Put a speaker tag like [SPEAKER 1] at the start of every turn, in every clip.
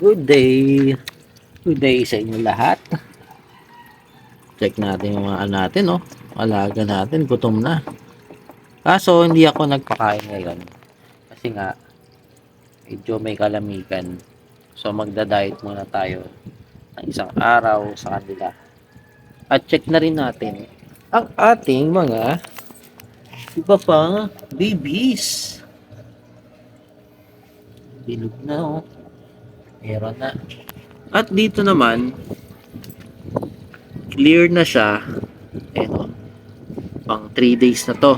[SPEAKER 1] Good day. Good day sa inyo lahat. Check natin yung mga ano natin, no? Alaga natin, gutom na. Kaso, hindi ako nagpakain ngayon. Kasi nga, medyo may kalamigan. So, magda-diet muna tayo ng isang araw sa kanila. At check na rin natin ang ating mga iba pang babies. Bilog na, oh. Meron na. At dito naman, clear na siya. Eto, pang 3 days na to.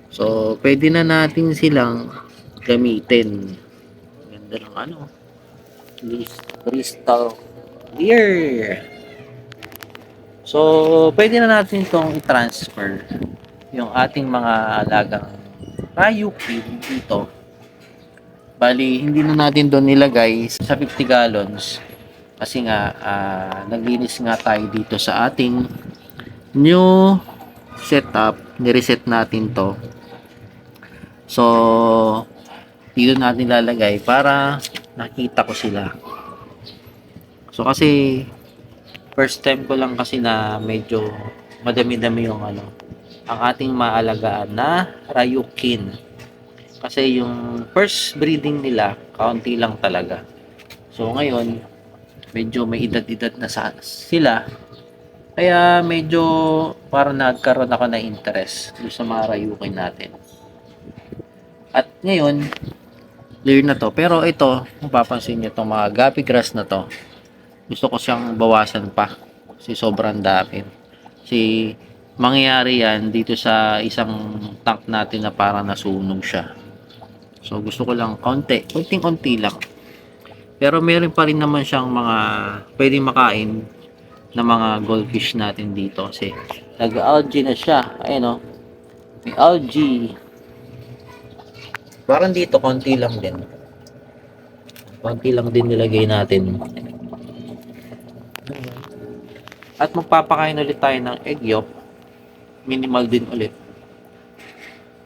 [SPEAKER 1] So, pwede na natin silang gamitin. Ganda ng ano, crystal clear. So, pwede na natin itong i-transfer yung ating mga alagang Ryukyu dito. Bali, hindi na natin doon nilagay sa 50 gallons kasi nga naglinis nga tayo dito sa ating new setup. Nireset natin to. So, dito natin lalagay para nakita ko sila. So, kasi first time ko lang kasi na medyo madami-dami yung ano, ang ating maalagaan na Ryukin. Kasi yung first breeding nila, kaunti lang talaga. So, ngayon, medyo may edad-edad na sila. Kaya medyo parang nagkaroon ako ng interest doon sa mga Ryukin natin. At ngayon, clear na to. Pero ito, kung papansin nyo itong mga guppy grass na to, gusto ko siyang bawasan pa. Kasi sobrang dami. Kasi mangyayari yan dito sa isang tank natin na parang nasunog siya. So gusto ko lang konting-konti lang. Pero meron pa rin naman siyang mga pwedeng makain na mga goldfish natin dito. Kasi nag-algae na siya. Ayun o. May algae. Parang dito, konti lang din. Konti lang din nilagay natin. At magpapakain ulit tayo ng egg yolk. Minimal din ulit.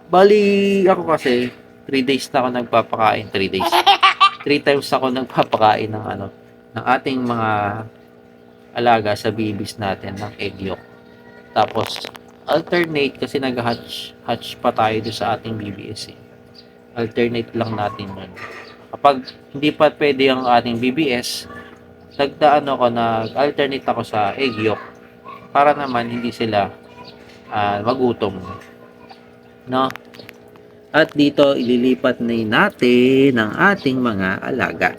[SPEAKER 1] Bali, ako kasi, 3 days na ako nagpapakain. 3 days. 3 times ako nagpapakain ng ano, ng ating mga alaga sa babies natin ng egg yolk. Tapos, alternate kasi nag-hatch pa tayo doon sa ating BBS eh. Alternate lang natin yun. Kapag hindi pa pwede ang ating BBS, nag-alternate ako sa egg yolk para naman hindi sila magutom. No? At dito, ililipat na natin ang ating mga alaga.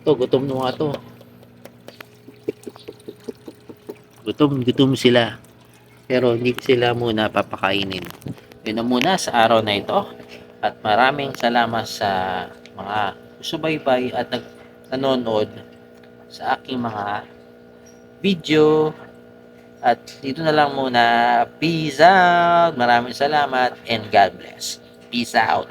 [SPEAKER 1] Ito, gutom na nga to. Gutom sila. Pero hindi sila muna papakainin. Yun na muna sa araw na ito. At maraming salamat sa mga subaybay at nanonood sa aking mga video. At dito na lang muna. Peace out. Maraming salamat and God bless. Peace out.